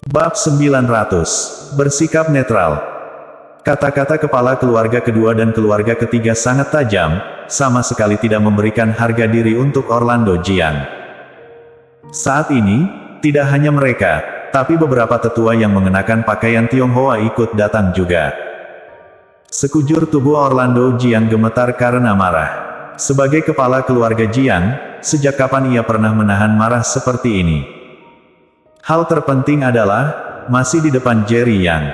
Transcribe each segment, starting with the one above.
Bab 900. Bersikap netral. Kata-kata kepala keluarga kedua dan keluarga ketiga sangat tajam, sama sekali tidak memberikan harga diri untuk Orlando Jiang. Saat ini, tidak hanya mereka, tapi beberapa tetua yang mengenakan pakaian Tionghoa ikut datang juga. Sekujur tubuh Orlando Jiang gemetar karena marah. Sebagai kepala keluarga Jiang, sejak kapan ia pernah menahan marah seperti ini? Hal terpenting adalah, masih di depan Jerry Yang.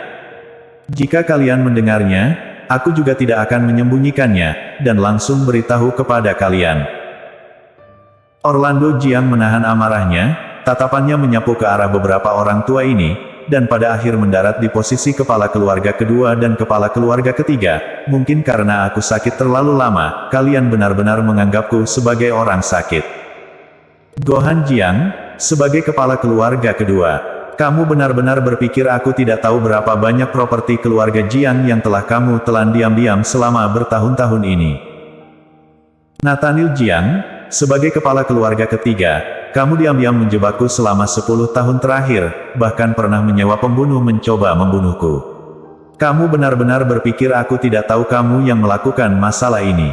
Jika kalian mendengarnya, aku juga tidak akan menyembunyikannya, dan langsung beritahu kepada kalian. Orlando Jiang menahan amarahnya, tatapannya menyapu ke arah beberapa orang tua ini, dan pada akhir mendarat di posisi kepala keluarga kedua dan kepala keluarga ketiga. Mungkin karena aku sakit terlalu lama, kalian benar-benar menganggapku sebagai orang sakit. Gohan Jiang, sebagai kepala keluarga kedua, kamu benar-benar berpikir aku tidak tahu berapa banyak properti keluarga Jiang yang telah kamu telan diam-diam selama bertahun-tahun ini. Nathaniel Jiang, sebagai kepala keluarga ketiga, kamu diam-diam menjebakku selama 10 tahun terakhir, bahkan pernah menyewa pembunuh mencoba membunuhku. Kamu benar-benar berpikir aku tidak tahu kamu yang melakukan masalah ini.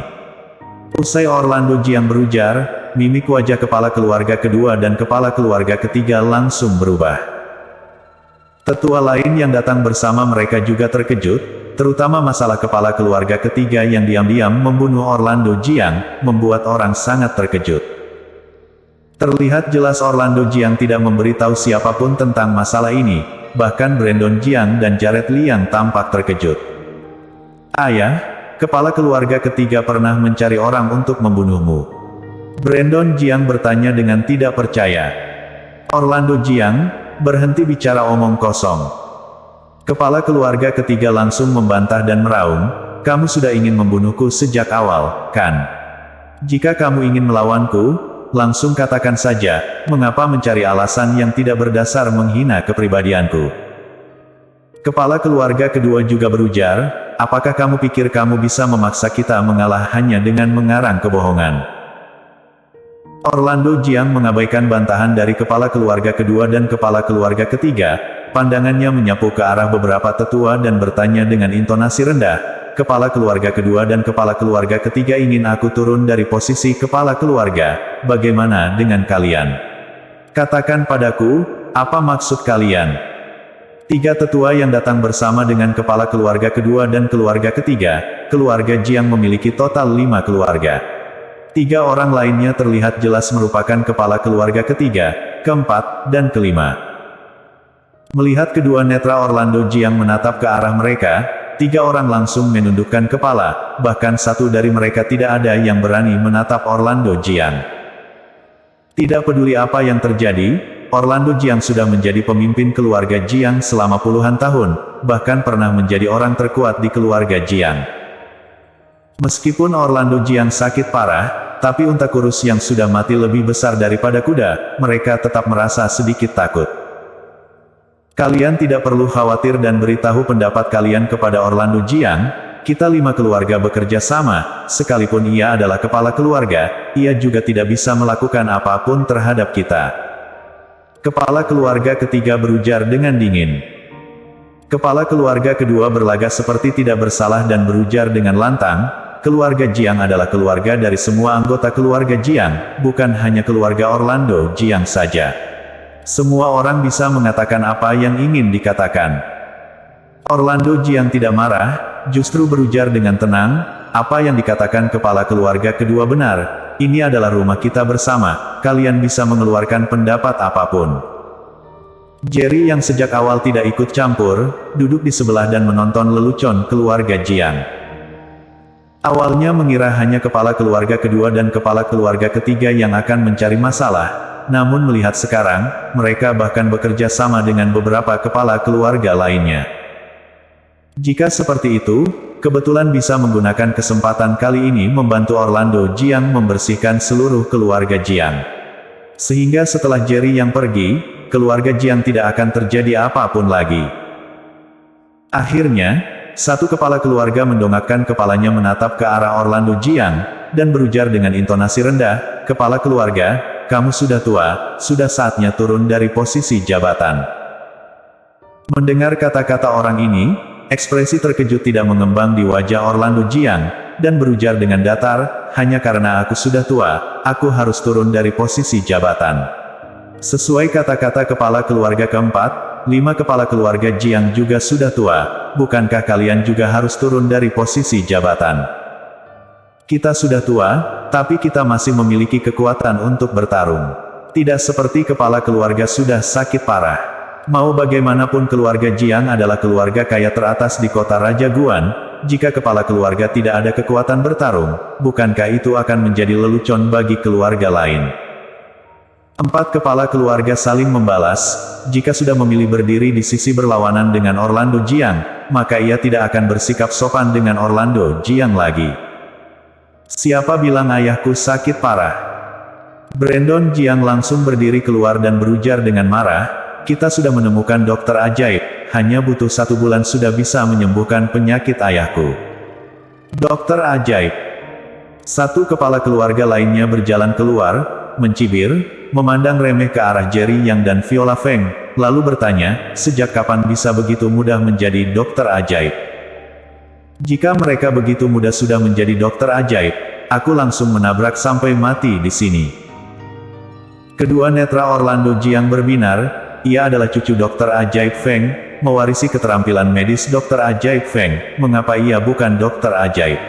Usai Orlando Jiang berujar, mimik wajah kepala keluarga kedua dan kepala keluarga ketiga langsung berubah. Tetua lain yang datang bersama mereka juga terkejut, terutama masalah kepala keluarga ketiga yang diam-diam membunuh Orlando Jiang, membuat orang sangat terkejut. Terlihat jelas Orlando Jiang tidak memberitahu siapapun tentang masalah ini, bahkan Brandon Jiang dan Jared Liang tampak terkejut. Ayah, kepala keluarga ketiga pernah mencari orang untuk membunuhmu. Brandon Jiang bertanya dengan tidak percaya. Orlando Jiang, berhenti bicara omong kosong. Kepala keluarga ketiga langsung membantah dan meraung, kamu sudah ingin membunuhku sejak awal, kan? Jika kamu ingin melawanku, langsung katakan saja, mengapa mencari alasan yang tidak berdasar menghina kepribadianku? Kepala keluarga kedua juga berujar, apakah kamu pikir kamu bisa memaksa kita mengalah hanya dengan mengarang kebohongan? Orlando Jiang mengabaikan bantahan dari kepala keluarga kedua dan kepala keluarga ketiga, pandangannya menyapu ke arah beberapa tetua dan bertanya dengan intonasi rendah, kepala keluarga kedua dan kepala keluarga ketiga ingin aku turun dari posisi kepala keluarga, bagaimana dengan kalian? Katakan padaku, apa maksud kalian? Tiga tetua yang datang bersama dengan kepala keluarga kedua dan keluarga ketiga, keluarga Jiang memiliki total 5 keluarga. 3 orang lainnya terlihat jelas merupakan kepala keluarga ketiga, keempat, dan kelima. Melihat kedua netra Orlando Jiang menatap ke arah mereka, 3 orang langsung menundukkan kepala, bahkan satu dari mereka tidak ada yang berani menatap Orlando Jiang. Tidak peduli apa yang terjadi, Orlando Jiang sudah menjadi pemimpin keluarga Jiang selama puluhan tahun, bahkan pernah menjadi orang terkuat di keluarga Jiang. Meskipun Orlando Jiang sakit parah, tapi unta kurus yang sudah mati lebih besar daripada kuda, mereka tetap merasa sedikit takut. Kalian tidak perlu khawatir dan beritahu pendapat kalian kepada Orlando Jiang, kita 5 keluarga bekerja sama, sekalipun ia adalah kepala keluarga, ia juga tidak bisa melakukan apapun terhadap kita. Kepala keluarga ketiga berujar dengan dingin. Kepala keluarga kedua berlagak seperti tidak bersalah dan berujar dengan lantang, keluarga Jiang adalah keluarga dari semua anggota keluarga Jiang, bukan hanya keluarga Orlando Jiang saja. Semua orang bisa mengatakan apa yang ingin dikatakan. Orlando Jiang tidak marah, justru berujar dengan tenang, apa yang dikatakan kepala keluarga kedua benar, ini adalah rumah kita bersama, kalian bisa mengeluarkan pendapat apapun. Jerry yang sejak awal tidak ikut campur, duduk di sebelah dan menonton lelucon keluarga Jiang. Awalnya mengira hanya kepala keluarga kedua dan kepala keluarga ketiga yang akan mencari masalah, namun melihat sekarang, mereka bahkan bekerja sama dengan beberapa kepala keluarga lainnya. Jika seperti itu, kebetulan bisa menggunakan kesempatan kali ini membantu Orlando Jiang membersihkan seluruh keluarga Jiang. Sehingga setelah Jerry yang pergi, keluarga Jiang tidak akan terjadi apapun lagi. Akhirnya, satu kepala keluarga mendongakkan kepalanya menatap ke arah Orlando Jiang, dan berujar dengan intonasi rendah, kepala keluarga, kamu sudah tua, sudah saatnya turun dari posisi jabatan. Mendengar kata-kata orang ini, ekspresi terkejut tidak mengembang di wajah Orlando Jiang, dan berujar dengan datar, hanya karena aku sudah tua, aku harus turun dari posisi jabatan. Sesuai kata-kata kepala keluarga keempat, 5 kepala keluarga Jiang juga sudah tua, bukankah kalian juga harus turun dari posisi jabatan? Kita sudah tua, tapi kita masih memiliki kekuatan untuk bertarung. Tidak seperti kepala keluarga sudah sakit parah. Mau bagaimanapun keluarga Jiang adalah keluarga kaya teratas di kota Raja Guan, jika kepala keluarga tidak ada kekuatan bertarung, bukankah itu akan menjadi lelucon bagi keluarga lain? 4 kepala keluarga saling membalas, jika sudah memilih berdiri di sisi berlawanan dengan Orlando Jiang, maka ia tidak akan bersikap sopan dengan Orlando Jiang lagi. Siapa bilang ayahku sakit parah? Brandon Jiang langsung berdiri keluar dan berujar dengan marah, kita sudah menemukan dokter ajaib, hanya butuh 1 bulan sudah bisa menyembuhkan penyakit ayahku. Dokter ajaib. 1 kepala keluarga lainnya berjalan keluar, mencibir, memandang remeh ke arah Jerry Yang dan Viola Feng, lalu bertanya, sejak kapan bisa begitu mudah menjadi dokter ajaib? Jika mereka begitu mudah sudah menjadi dokter ajaib, aku langsung menabrak sampai mati di sini. Kedua netra Orlando Jiang berbinar, ia adalah cucu dokter ajaib Feng, mewarisi keterampilan medis dokter ajaib Feng, mengapa ia bukan dokter ajaib?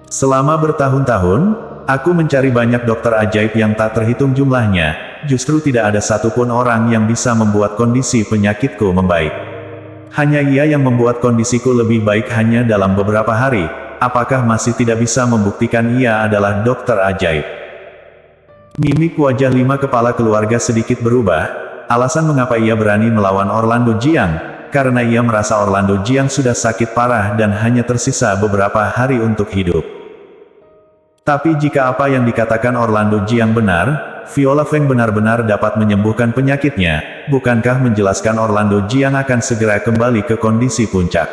Selama bertahun-tahun, aku mencari banyak dokter ajaib yang tak terhitung jumlahnya, justru tidak ada satupun orang yang bisa membuat kondisi penyakitku membaik. Hanya ia yang membuat kondisiku lebih baik hanya dalam beberapa hari, apakah masih tidak bisa membuktikan ia adalah dokter ajaib? Mimik wajah 5 kepala keluarga sedikit berubah. Alasan mengapa ia berani melawan Orlando Jiang, karena ia merasa Orlando Jiang sudah sakit parah dan hanya tersisa beberapa hari untuk hidup. Tapi jika apa yang dikatakan Orlando Jiang benar, Viola Feng benar-benar dapat menyembuhkan penyakitnya, bukankah menjelaskan Orlando Jiang akan segera kembali ke kondisi puncak?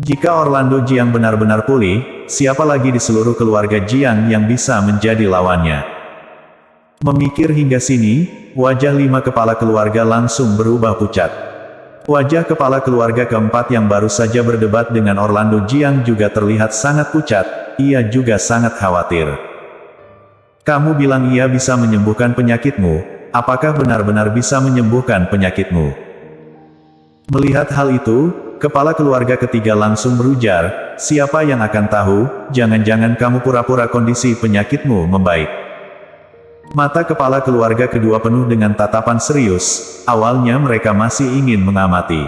Jika Orlando Jiang benar-benar pulih, siapa lagi di seluruh keluarga Jiang yang bisa menjadi lawannya? Memikir hingga sini, wajah 5 kepala keluarga langsung berubah pucat. Wajah kepala keluarga keempat yang baru saja berdebat dengan Orlando Jiang juga terlihat sangat pucat, ia juga sangat khawatir. Kamu bilang ia bisa menyembuhkan penyakitmu, apakah benar-benar bisa menyembuhkan penyakitmu? Melihat hal itu, kepala keluarga ketiga langsung berujar, siapa yang akan tahu, jangan-jangan kamu pura-pura kondisi penyakitmu membaik. Mata kepala keluarga kedua penuh dengan tatapan serius, awalnya mereka masih ingin mengamati.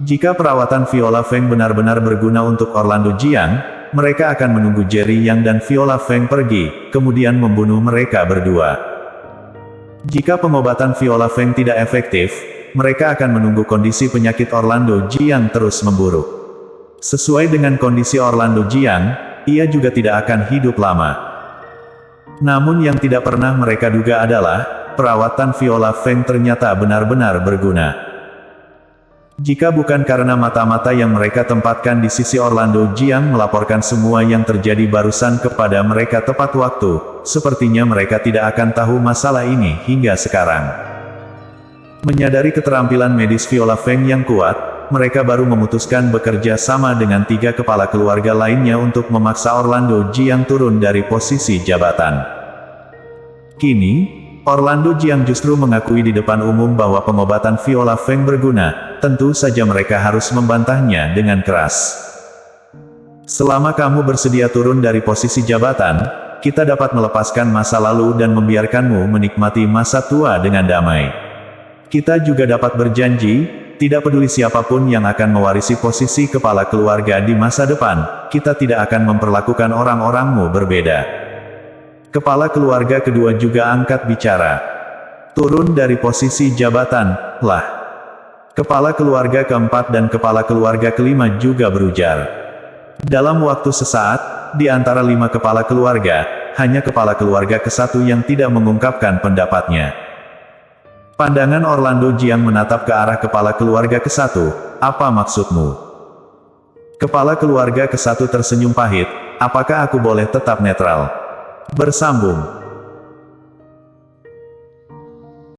Jika perawatan Viola Feng benar-benar berguna untuk Orlando Jiang, mereka akan menunggu Jerry Yang dan Viola Feng pergi, kemudian membunuh mereka berdua. Jika pengobatan Viola Feng tidak efektif, mereka akan menunggu kondisi penyakit Orlando Jiang terus memburuk. Sesuai dengan kondisi Orlando Jiang, ia juga tidak akan hidup lama. Namun yang tidak pernah mereka duga adalah, perawatan Viola Feng ternyata benar-benar berguna. Jika bukan karena mata-mata yang mereka tempatkan di sisi Orlando Jiang melaporkan semua yang terjadi barusan kepada mereka tepat waktu, sepertinya mereka tidak akan tahu masalah ini hingga sekarang. Menyadari keterampilan medis Viola Feng yang kuat, mereka baru memutuskan bekerja sama dengan 3 kepala keluarga lainnya untuk memaksa Orlando Jiang turun dari posisi jabatan. Kini, Orlando Jiang justru mengakui di depan umum bahwa pengobatan Viola Feng berguna, tentu saja mereka harus membantahnya dengan keras. Selama kamu bersedia turun dari posisi jabatan, kita dapat melepaskan masa lalu dan membiarkanmu menikmati masa tua dengan damai. Kita juga dapat berjanji, tidak peduli siapapun yang akan mewarisi posisi kepala keluarga di masa depan, kita tidak akan memperlakukan orang-orangmu berbeda. Kepala keluarga kedua juga angkat bicara. Turun dari posisi jabatan, lah. Kepala keluarga keempat dan kepala keluarga kelima juga berujar. Dalam waktu sesaat, di antara 5 kepala keluarga, hanya kepala keluarga ke-1 yang tidak mengungkapkan pendapatnya. Pandangan Orlando Jiang menatap ke arah kepala keluarga ke-1, apa maksudmu? Kepala keluarga ke-1 tersenyum pahit, apakah aku boleh tetap netral? Bersambung.